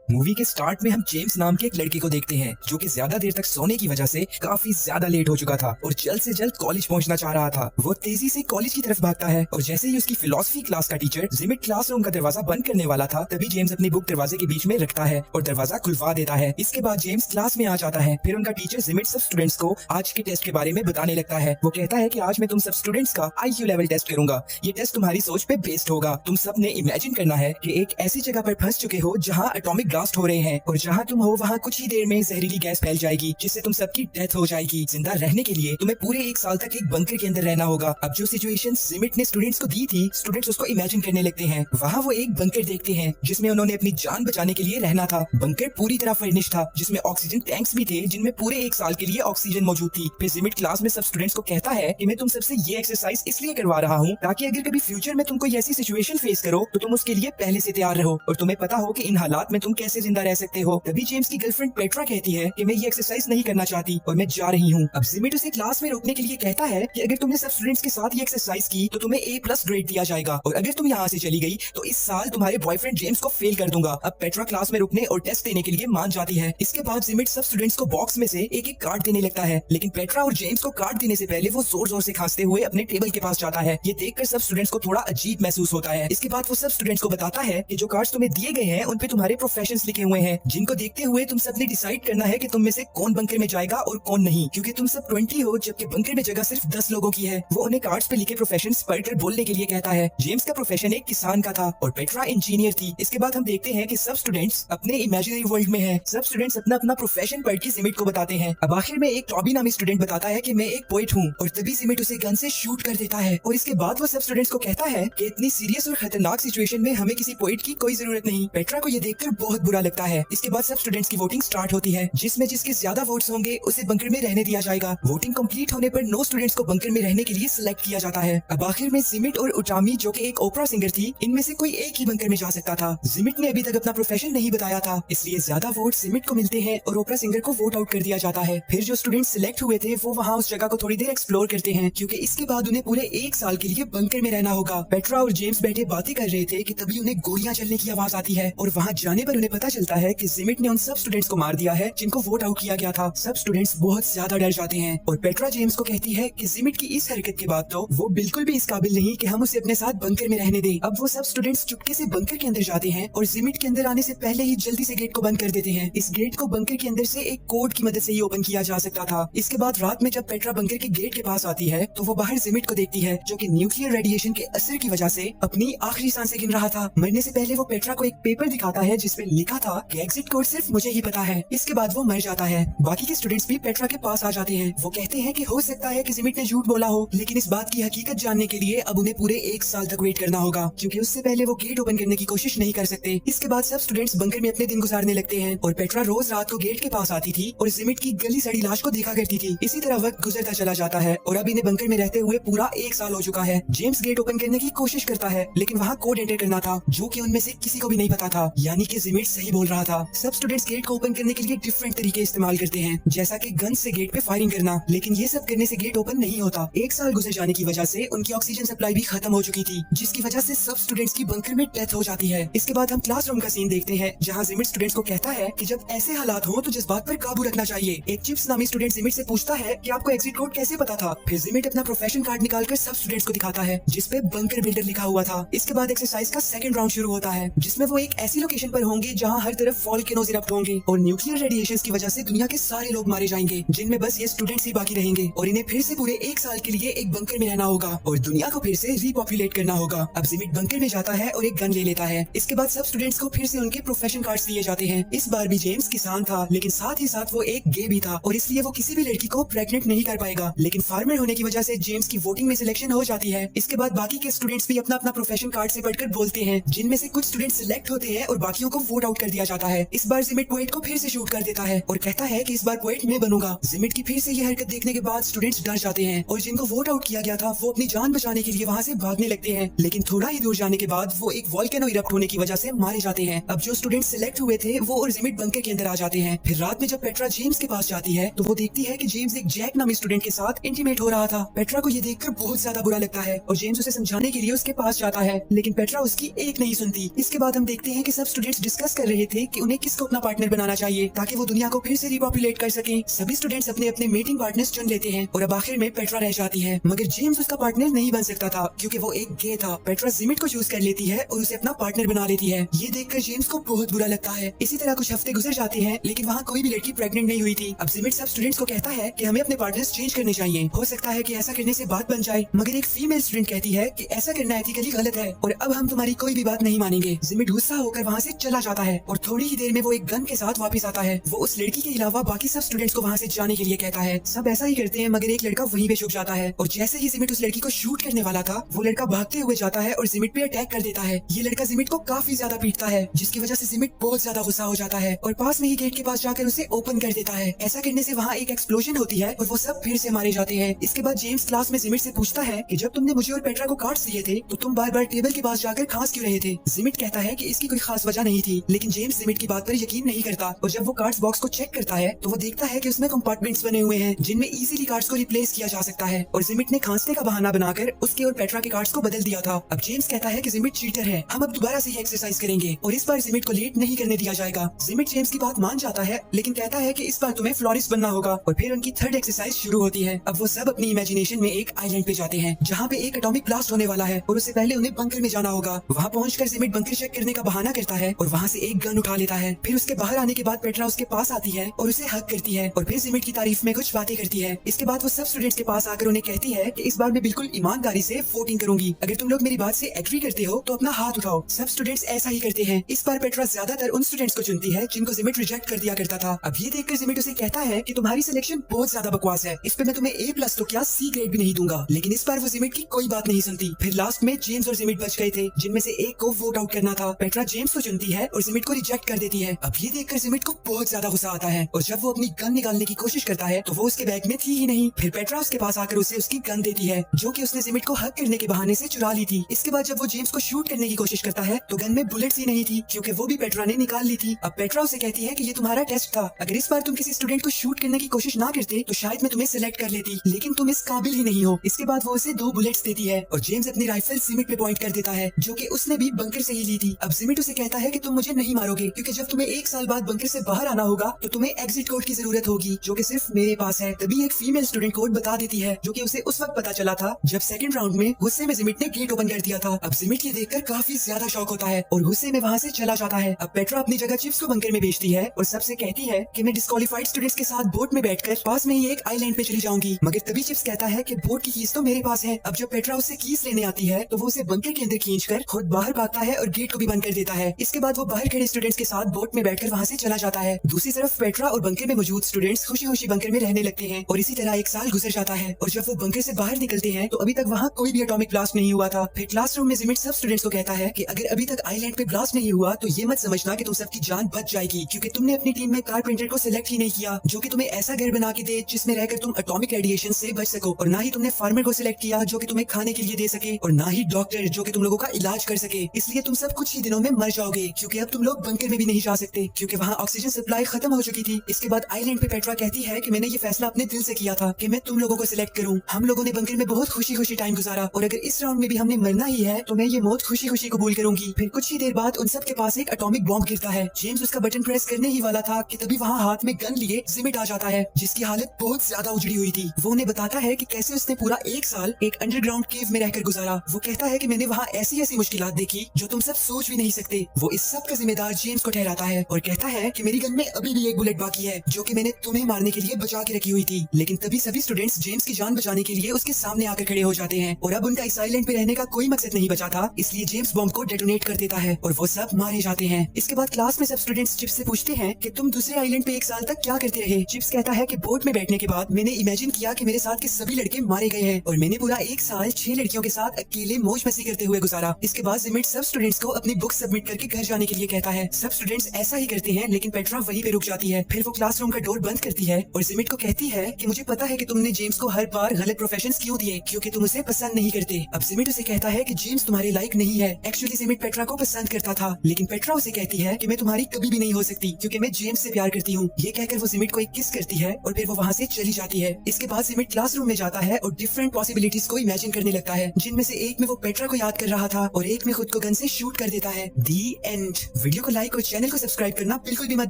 Movie के start में हम जेम्स नाम के एक लड़के को देखते हैं जो कि ज्यादा देर तक सोने की वजह से काफी ज्यादा लेट हो चुका था और जल्द से जल्द कॉलेज पहुंचना चाह रहा था। वो तेजी से कॉलेज की तरफ भागता है और जैसे ही उसकी फिलोसफी क्लास का टीचर जिमिट क्लासरूम का दरवाजा बंद करने वाला था, तभी जेम्स अपनी बुक दरवाजे के बीच में रखता है और दरवाजा खुलवा देता है। इसके बाद जेम्स क्लास में आ जाता है। फिर उनका टीचर जिमिट सब स्टूडेंट्स को आज के टेस्ट के बारे में बताने लगता है। वो कहता है कि आज मैं तुम सब स्टूडेंट्स का IQ लेवल टेस्ट करूंगा। ये टेस्ट तुम्हारी सोच पे बेस्ड होगा। तुम सब ने इमेजिन करना है कि एक ऐसी जगह पर फंस चुके हो जहाँ एटॉमिक ब्लास्ट हो रहे हैं और जहाँ तुम हो वहाँ कुछ ही देर में जहरीली गैस फैल जाएगी जिससे तुम सबकी डेथ हो जाएगी। जिंदा रहने के लिए तुम्हें पूरे 1 साल तक एक बंकर के अंदर रहना होगा। अब जो सिचुएशन जिमिट ने स्टूडेंट्स को दी थी, स्टूडेंट्स उसको इमेजिन करने लगते हैं। वहाँ वो एक बंकर देखते हैं जिसमें उन्होंने अपनी जान बचाने के लिए रहना था। बंकर पूरी तरह फर्निश्ड था जिसमें ऑक्सीजन टैंक्स भी थे जिनमें पूरे 1 साल के लिए ऑक्सीजन मौजूद थी। फिर जिमिट क्लास में सब स्टूडेंट्स को कहता है कि मैं तुम सबसे ये एक्सरसाइज इसलिए करवा रहा हूँ ताकि अगर कभी फ्यूचर में तुम कोई ऐसी सिचुएशन फेस करो तो तुम उसके लिए पहले से तैयार रहो और तुम्हें पता हो कि इन हालात में तुम कैसे जिंदा रह सकते हो। तभी जेम्स की गर्लफ्रेंड पेट्रा कहती है कि मैं ये एक्सरसाइज नहीं करना चाहती और मैं जा रही हूँ। अब जिमिट उसे क्लास में रोकने के लिए कहता है कि अगर तुमने सब स्टूडेंट्स के साथ ये एक्सरसाइज की तो तुम्हें A+ ग्रेड दिया जाएगा और अगर तुम यहाँ से चली गई तो इस साल तुम्हारे बॉयफ्रेंड जेम्स को फेल कर दूंगा। अब पेट्रा क्लास में रुकने और टेस्ट देने के लिए मान जाती है। इसके बाद जिमिट सब स्टूडेंट्स को बॉक्स में से एक एक कार्ड देने लगता है, लेकिन पेट्रा और जेम्स को कार्ड देने से पहले वो जोर जोर से खांसते हुए अपने टेबल के पास जाता है। ये देखकर सब स्टूडेंट्स को थोड़ा अजीब महसूस होता है। इसके बाद वो सब स्टूडेंट्स को बताता है कि जो कार्ड्स तुम्हें दिए गए हैं उन पे तुम्हारे प्रोफेशंस लिखे हुए हैं, जिनको देखते हुए तुम सबने डिसाइड करना है कि तुम में से कौन बंकर में जाएगा और कौन नहीं, क्योंकि तुम सब 20 हो जबकि बंकर में जगह सिर्फ 10 लोगों की है। वो उन्हें कार्ड्स पे लिखे प्रोफेशंस पढ़कर बोलने के लिए कहता है। जेम्स का प्रोफेशन एक किसान का था और पेट्रा इंजीनियर थी। इसके बाद हम देखते हैं कि सब स्टूडेंट्स अपने इमेजिनरी वर्ल्ड में हैं। सब स्टूडेंट्स अपना अपना प्रोफेशन पढ़ के जिमिट को बताते हैं। अब आखिर में एक टॉबी नामी स्टूडेंट बताता है कि मैं एक पोएट हूँ और तभी जिमिट उसे गन से शूट कर देता है। और इसके बाद वो सब स्टूडेंट्स को कहता है कि इतनी सीरियस और खतरनाक सिचुएशन में हमें किसी पोएट की कोई जरूरत नहीं। पेट्रा को ये देखकर बहुत बुरा लगता है। इसके बाद सब स्टूडेंट्स की वोटिंग स्टार्ट होती है जिसमें जिसके ज्यादा वोट्स होंगे उसे बंकर में रहने दिया जाएगा। वोटिंग कंप्लीट होने पर 9 स्टूडेंट्स को बंकर में रहने के लिए सिलेक्ट किया जाता है। अब आखिर में जिमिट और उटामी जो कि एक ओपरा सिंगर थी, इनमें से कोई एक ही बंकर में जा सकता था। जिमिट ने अभी तक अपना प्रोफेशन नहीं बताया था, इसलिए ज्यादा वोट जिमिट को मिलते हैं और ओपरा सिंगर को वोट आउट कर दिया जाता है। फिर जो स्टूडेंट सिलेक्ट हुए थे वो वहाँ उस जगह को थोड़ी देर एक्सप्लोर करते हैं क्योंकि इसके बाद उन्हें पूरे 1 साल के लिए बंकर में रहना होगा। पेट्रा और जेम्स बैठे बातें कर रहे थे कि तभी उन्हें गोलियां चलने की आवाज आती है और वहाँ जाने पर उन्हें पता चलता है कि जिमिट ने उन सब स्टूडेंट्स को मार दिया है जिनको वोट आउट किया गया था। सब स्टूडेंट्स बहुत ज्यादा डर जाते हैं और पेट्रा जेम्स को कहती है कि जिमिट की इस हरकत के बाद तो वो बिल्कुल भी इस काबिल नहीं कि हम उसे अपने साथ बंकर में रहने दें। अब वो सब स्टूडेंट्स चुपके से बंकर के अंदर जाते हैं और जिमिट के अंदर आने से पहले ही जल्दी से गेट को बंद कर देते हैं। इस गेट को बंकर के अंदर से एक कोड की मदद से ही ओपन किया जा सकता था। इसके बाद रात में जब पेट्रा बंकर के गेट के पास आती है तो वो बाहर जिमिट को देखती है जो कि न्यूक्लियर रेडिएशन के असर की वजह से अपनी आखिरी सांसें गिन रहा था। मरने से पहले वो पेट्रा को एक पेपर दिखाता है जिसमें लिखा था कि एग्जिट कोड सिर्फ मुझे ही पता है। इसके बाद वो मर जाता है। बाकी के स्टूडेंट्स भी पेट्रा के पास आ जाते हैं। वो कहते हैं कि हो सकता है कि जिमिट ने झूठ बोला हो, लेकिन इस बात की हकीकत जानने के लिए अब उन्हें पूरे 1 साल तक वेट करना होगा क्योंकि उससे पहले वो गेट ओपन करने की कोशिश नहीं कर सकते। इसके बाद सब स्टूडेंट्स बंकर में अपने दिन गुजारने लगते हैं और पेट्रा रोज रात को गेट के पास आती थी और जिमिट की गली सड़ी लाश को देखा करती थी। इसी तरह वक्त गुजरता चला जाता है और अब इन्हें बंकर में रहते हुए पूरा 1 साल हो चुका है। जेम्स गेट ओपन करने की कोशिश करता है लेकिन वहाँ कोड एंटर करना था जो कि उनमें से किसी को भी नहीं पता था, यानी कि जिमिट सही बोल रहा था। सब स्टूडेंट्स गेट को ओपन करने के लिए डिफरेंट तरीके इस्तेमाल करते हैं जैसा कि गन से गेट पे फायरिंग करना, लेकिन ये सब करने से गेट ओपन नहीं होता। 1 साल गुजर जाने की वजह से उनकी ऑक्सीजन सप्लाई भी खत्म हो चुकी थी जिसकी वजह से सब स्टूडेंट्स की बंकर में डेथ हो जाती है। इसके बाद हम क्लासरूम का सीन देखते हैं जहाँ जिमिट स्टूडेंट्स को कहता है कि जब ऐसे हालात हो तो जज्बात पर काबू रखना चाहिए। एक चिप्स नामी स्टूडेंट जिमिट से पूछता है कि आपको एग्जिट कोड कैसे पता था। फिर जिमिट अपना प्रोफेशन कार्ड निकालकर सब स्टूडेंट्स को दिखाता है जिसपे बंकर बिल्डर लिखा हुआ था। इसके बाद एक्सरसाइज का सेकंड राउंड शुरू होता है जिसमें वो एक ऐसी लोकेशन पर होंगे जहाँ हर तरफ वोल्केनोज इरप्ट होंगे और न्यूक्लियर रेडिएशन की वजह से दुनिया के सारे लोग मारे जाएंगे, जिनमें बस ये स्टूडेंट्स ही बाकी रहेंगे और इन्हें फिर से पूरे 1 साल के लिए एक बंकर में रहना होगा और दुनिया को फिर से रिपॉपुलेट करना होगा। अब जिमिट बंकर में जाता है और एक गन ले लेता है। इसके बाद सब स्टूडेंट्स को फिर से उनके प्रोफेशन कार्ड्स दिए जाते हैं। इस बार भी जेम्स किसान था लेकिन साथ ही साथ वो एक गे भी था और इसलिए वो किसी भी लड़की को प्रेग्नेंट नहीं कर पाएगा, लेकिन फार्मर होने की वजह से जेम्स की वोटिंग में सिलेक्शन हो जाती है। इसके बाद बाकी के स्टूडेंट्स भी अपना अपना प्रोफेशन कार्ड से पढ़कर बोलते हैं जिनमें से कुछ स्टूडेंट सिलेक्ट होते हैं और बाकियों को वोट आउट कर दिया जाता है। इस बार जिमिट पोएट को फिर से शूट कर देता है और कहता है कि इस बार पोएट मैं बनूंगा। जिमिट की फिर से ये हरकत देखने के बाद स्टूडेंट्स डर जाते हैं और जिनको वोट आउट किया गया था वो अपनी जान बचाने के लिए वहाँ से भागने लगते हैं, लेकिन थोड़ा ही दूर जाने के बाद वो एक वोल्केनो इरप्ट होने की वजह से मारे जाते हैं। अब जो स्टूडेंट्स सिलेक्ट हुए थे वो और जिमिट बंकर के अंदर आ जाते हैं। फिर रात में जब पेट्रा जेम्स के पास जाती है तो वो देखती है कि जेम्स एक जैक नामी स्टूडेंट के साथ इंटीमेट हो रहा था। पेट्रा को ये देखकर बहुत ज्यादा बुरा लगता है और जेम्स उसे समझाने के लिए उसके पास जाता है, लेकिन पेट्रा उसकी एक नहीं सुनती। इसके बाद हम देखते हैं कि सब स्टूडेंट्स डिस्कस कर रहे थे कि उन्हें किसको अपना पार्टनर बनाना चाहिए ताकि वो दुनिया को फिर से रिपॉपुलेट कर सकें। सभी स्टूडेंट्स अपने अपने मेटिंग पार्टनर्स चुन लेते हैं और अब आखिर में पेट्रा रह जाती है, मगर जेम्स उसका पार्टनर नहीं बन सकता था क्योंकि वो एक गे था। पेट्रा जिमिट को चूज कर लेती है और उसे अपना पार्टनर बना लेती है। ये देखकर जेम्स को बहुत बुरा लगता है। इसी तरह कुछ हफ्ते गुजर जाते हैं लेकिन वहाँ कोई भी लड़की प्रेग्नेंट नहीं हुई थी। अब जिमिट सब स्टूडेंट्स को कहता है कि हमें अपने पार्टनर्स चेंज करने चाहिए, हो सकता है कि ऐसा करने से बात बन जाए, मगर एक फीमेल स्टूडेंट कहती है कि ऐसा करना एथिकली गलत है और अब हम तुम्हारी कोई भी बात नहीं मानेंगे। जिमिट गुस्सा होकर वहाँ से चला जाता है और थोड़ी ही देर में वो एक गन के साथ वापस आता है। वो उस लड़की के अलावा बाकी सब स्टूडेंट्स को वहाँ से जाने के लिए कहता है। सब ऐसा ही करते हैं मगर एक लड़का वहीं पे छुप जाता है और जैसे ही जिमिट उस लड़की को शूट करने वाला था वो लड़का भागते हुए जाता है और जिमिट पे अटैक कर देता है। ये लड़का जिमिट को काफी ज्यादा पीटता है जिसकी वजह से जिमिट बहुत ज्यादा गुस्सा हो जाता है और पास में ही गेट के पास जाकर उसे ओपन कर देता है। ऐसा करने से वहाँ एक एक्सप्लोजन होती है और वो सब फिर से मारे जाते हैं। इसके बाद जेम्स क्लास में जिमिट से पूछता है कि जब तुमने मुझे और पेट्रा को कार्ड्स दिए थे तो तुम बार बार टेबल के पास जाकर खांस क्यों रहे थे। जिमिट कहता है कि इसकी कोई खास वजह नहीं थी, लेकिन जेम्स जिमिट की बात पर यकीन नहीं करता और जब वो कार्ड्स बॉक्स को चेक करता है तो वो देखता है कि उसमें कंपार्टमेंट्स बने हुए हैं जिनमें इजीली कार्ड्स को रिप्लेस किया जा सकता है और जिमिट ने खांसने का बहाना बनाकर उसके और पेट्रा के कार्ड्स को बदल दिया था। अब जेम्स कहता है कि जिमिट चीटर है, हम अब दोबारा से ही एक्सरसाइज करेंगे और इस बार जिमिट को लेट नहीं करने दिया जाएगा। जिमिट जेम्स की बात मान जाता है लेकिन कहता है कि इस बार तुम्हें फ्लोरिस्ट बनना होगा और फिर उनकी थर्ड एक्सरसाइज शुरू होती है। अब वो सब अपनी इमेजिनेशन में एक आइलैंड पे जाते हैं जहाँ पे एक एटॉमिक ब्लास्ट होने वाला है और उससे पहले उन्हें बंकर में जाना होगा। वहाँ पहुंचकर जिमिट बंकर चेक करने का बहाना करता है और वहाँ से एक गन उठा लेता है। फिर उसके बाहर आने के बाद पेट्रा उसके पास आती है और उसे हक करती है और फिर जिमिट की तारीफ में कुछ बातें करती है। इसके बाद वो सब स्टूडेंट्स के पास आकर उन्हें कहती है कि इस बार मैं बिल्कुल ईमानदारी से वोटिंग करूंगी, अगर तुम लोग मेरी बात से एग्री करते हो तो अपना हाथ उठाओ। सब स्टूडेंट्स ऐसा ही करते हैं। इस बार पेट्रा ज्यादातर उन स्टूडेंट्स को चुनती है जिनको जिमिट रिजेक्ट कर दिया करता था। अब ये देखकर जिमिट उसे कहता है कि तुम्हारी सिलेक्शन बहुत ज्यादा बकवास है, इस पे मैं तुम्हें A+ तो क्या C ग्रेड भी नहीं दूंगा। लेकिन इस बार वो जिमिट की कोई बात नहीं सुनती। फिर लास्ट में जेम्स और जिमिट बच गए थे जिनमें से एक को वोट आउट करना था। पेट्रा जेम्स को चुनती है और जिमिट को रिजेक्ट कर देती है। अब ये देखकर जिमिट को बहुत ज्यादा गुस्सा आता है और जब वो अपनी गन निकालने की कोशिश करता है तो वो उसके बैग में थी ही नहीं। फिर पेट्रा उसके पास आकर उसे उसकी गन देती है जो कि उसने जिमिट को हक करने के बहाने से चुरा ली थी। इसके बाद जब वो जेम्स को शूट करने की कोशिश करता है तो गन में बुलेट्स ही नहीं थी क्योंकि वो भी पेट्रा ने निकाल ली थी। अब पेट्रा उसे कहती है कि ये तुम्हारा टेस्ट था, अगर इस बार तुम किसी स्टूडेंट को शूट करने की कोशिश ना करते तो शायद मैं तुम्हें सिलेक्ट कर लेती, लेकिन तुम इस काबिल ही नहीं हो। इसके बाद वो उसे 2 बुलेट्स देती है और जेम्स अपनी राइफल जिमिट पे पॉइंट कर देता है जो कि उसने भी बंकर से ही ली थी। अब जिमिट उसे कहता है कि तुम मुझे नहीं मारोगे क्योंकि जब तुम्हें 1 साल बाद बंकर से बाहर आना होगा तो तुम्हें एग्जिट कोड की जरूरत होगी जो कि सिर्फ मेरे पास है। तभी एक फीमेल स्टूडेंट कोड बता देती है जो कि उसे उस वक्त पता चला था जब सेकंड राउंड में गुस्से में जिमिट ने गेट ओपन कर दिया था। अब जिमिट ये देखकर काफी ज्यादा शॉक होता है और गुस्से में वहाँ से चला जाता है। अब पेट्रा अपनी जगह चिप्स को बंकर में भेजती है और सबसे कहती है कि मैं डिस्क्वालीफाइड स्टूडेंट्स के साथ बोट में बैठकर पास में ही एक आइलैंड पे चली जाऊंगी, मगर तभी चिप्स कहता है कि बोट की कीज तो मेरे पास है। अब जब पेट्रा उससे कीज लेने आती है तो वो उसे बंकर के अंदर खींचकर खुद बाहर भागता है और गेट को भी बंद कर देता है। इसके बाद वो बाहर खड़े स्टूडेंट्स के साथ बोट में बैठकर वहाँ से चला जाता है। दूसरी तरफ पेट्रा और बंकर में मौजूद स्टूडेंट्स खुशी खुशी बंकर में रहने लगते हैं और इसी तरह 1 साल गुजर जाता है और जब वो बंकर से बाहर निकलते हैं तो अभी तक वहाँ कोई भी एटॉमिक ब्लास्ट नहीं हुआ था। फिर क्लासरूम में जिमिट सब स्टूडेंट्स को कहता है कि अगर अभी तक आइलैंड पे ब्लास्ट नहीं हुआ तो ये मत समझना कि तुम सबकी जान बच जाएगी क्योंकि तुमने अपनी टीम में कारपेंटर को सिलेक्ट ही नहीं किया जो कि तुम्हें ऐसा घर बना के दे जिसमें रहकर तुम एटॉमिक रेडिएशन से बच सको, और ना ही तुमने फार्मर को सिलेक्ट किया जो कि तुम्हें खाने के लिए दे सके, और ना ही डॉक्टर जो कि तुम लोगों का इलाज कर सके। इसलिए तुम सब कुछ ही दिनों में मर जाओगे क्योंकि अब तुम लोग बंकर में भी नहीं जा सकते क्योंकि वहाँ ऑक्सीजन सप्लाई खत्म हो चुकी थी। इसके बाद आइलैंड पे पेट्रा कहती है कि मैंने ये फैसला अपने दिल से किया था कि मैं तुम लोगों को सिलेक्ट करूँ। हम लोगों ने बंकर में बहुत खुशी खुशी टाइम गुजारा और अगर इस राउंड में भी हमने मरना ही है तो मैं ये मौत खुशी खुशी कबूल करूंगी। फिर कुछ ही देर बाद उन सब के पास एक एटॉमिक बॉम्ब गिरता है। जेम्स उसका बटन प्रेस करने ही वाला था कि तभी वहाँ हाथ में गन लिए जिमिट आ जाता है जिसकी हालत बहुत ज्यादा उजड़ी हुई थी। वो उन्हें बताता है कि कैसे उसने पूरा 1 साल एक अंडरग्राउंड केव में रहकर गुजारा। वो कहता है कि मैंने वहाँ ऐसी ऐसी मुश्किलात देखी जो तुम सब सोच भी नहीं सकते। वो इस सब का जिम्मेदार जेम्स को ठहराता है और कहता है कि मेरी गन में अभी भी एक बुलेट बाकी है जो कि मैंने तुम्हें मारने के लिए बचा के रखी हुई थी। लेकिन तभी सभी स्टूडेंट्स जेम्स की जान बचाने के लिए उसके सामने आकर खड़े हो जाते हैं और अब उनका इस आइलैंड पे रहने का कोई मकसद नहीं बचा था, इसलिए जेम्स बॉम्ब को डेटोनेट कर देता है और वो सब मारे जाते हैं। इसके बाद क्लास में सब स्टूडेंट्स चिप्स से पूछते हैं कि तुम दूसरे आइलैंड पे 1 साल तक क्या करते रहे। चिप्स कहता है कि बोट में बैठने के बाद मैंने इमेजिन किया कि मेरे साथ के सभी लड़के मारे गए हैं और मैंने पूरा 1 साल 6 लड़कियों के साथ अकेले मौज मस्ती करते हुए गुजारा। इसके बाद जिमिट सब स्टूडेंट्स को अपनी बुक सबमिट करके घर जाने के लिए कहता है। सब स्टूडेंट्स ऐसा ही करते हैं लेकिन पेट्रा वहीं पे रुक जाती है। फिर वो क्लासरूम का डोर बंद करती है और जिमिट को कहती है कि मुझे पता है कि तुमने जेम्स को हर बार गलत प्रोफेशंस क्यों दिए क्योंकि तुम उसे पसंद नहीं करते। अब जिमिट उसे कहता है कि जेम्स तुम्हारे लायक नहीं है। एक्चुअली जिमिट पेट्रा को पसंद करता था लेकिन पेट्रा उसे कहती है कि मैं तुम्हारी कभी भी नहीं हो सकती क्योंकि मैं जेम्स से प्यार करती हूँ। ये कहकर वो जिमिट को एक किस करती है और फिर वो वहाँ से चली जाती है। इसके बाद जिमिट क्लासरूम में जाता है और डिफरेंट पॉसिबिलिटीज को इमेजिन करने लगता है जिनमें से एक में वो पेट्रा को याद कर रहा था और एक में खुद को गन से शूट कर देता है। The end. वीडियो को लाइक और चैनल को सब्सक्राइब करना बिल्कुल भी मत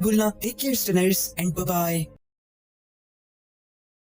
भूलना। Take care stunners and bye bye.